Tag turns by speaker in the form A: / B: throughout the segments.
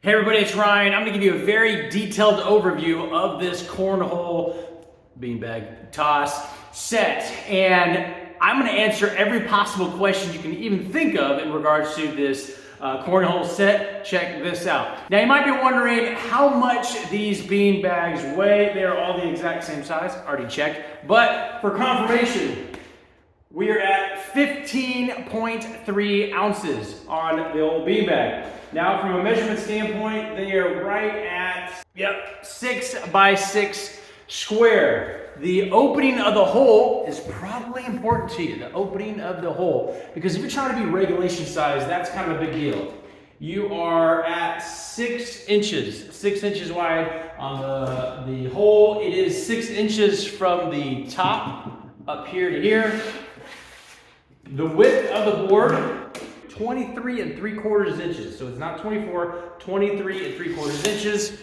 A: Hey everybody, it's Ryan. I'm gonna give you a very detailed overview of this cornhole beanbag toss set. And I'm gonna answer every possible question you can even think of in regards to this cornhole set. Check this out. Now you might be wondering how much these beanbags weigh. They are all the exact same size, already checked. But for confirmation, we are at 15.3 ounces on the old beanbag. Now, from a measurement standpoint, they are right at, 6 by 6 square. The opening of the hole is probably important to you, the opening of the hole, because if you're trying to be regulation size, that's kind of a big deal. You are at 6 inches wide on the hole. It is 6 inches from the top up here to here. The width of the board, 23 3/4 inches. So it's not 24, 23 3/4 inches.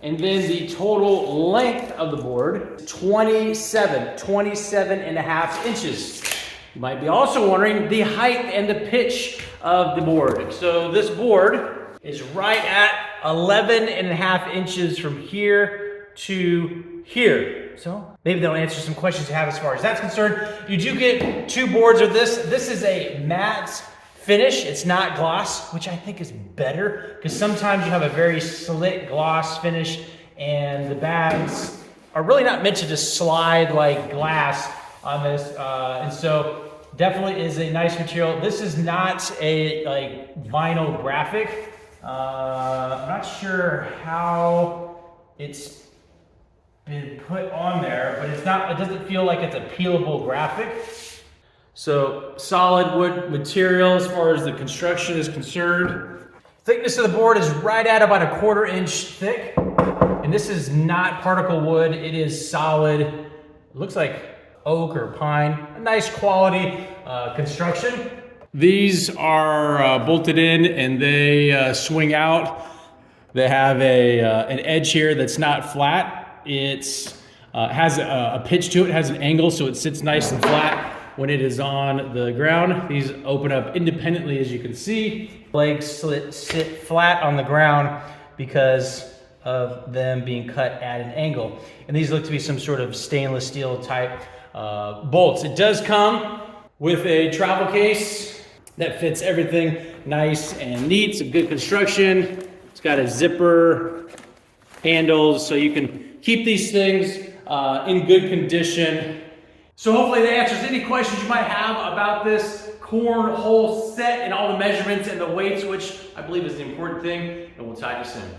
A: And then the total length of the board, 27 and a half inches. You might be also wondering the height and the pitch of the board. So this board is right at 11 and a half inches from here to here. So maybe that'll answer some questions you have as far as that's concerned. You do get 2 boards of this. This is a matte finish. It's not gloss, which I think is better because sometimes you have a very slick gloss finish and the bags are really not meant to just slide like glass on this. And so definitely is a nice material. This is not a vinyl graphic. I'm not sure how it's been put on there, but it doesn't feel like it's a peelable graphic. So solid wood material as far as the construction is concerned. Thickness of the board is right at about 1/4 inch thick. And this is not particle wood, it is solid. It looks like oak or pine, a nice quality construction. These are bolted in and they swing out. They have an edge here that's not flat. It's has a pitch to it, has an angle, so it sits nice and flat when it is on the ground. These open up independently, as you can see. Legs sit flat on the ground because of them being cut at an angle. And these look to be some sort of stainless steel type bolts. It does come with a travel case that fits everything nice and neat. Some good construction. It's got a zipper, handles, so you can keep these things in good condition. So hopefully that answers any questions you might have about this cornhole set and all the measurements and the weights, which I believe is the important thing, and we'll talk to you soon.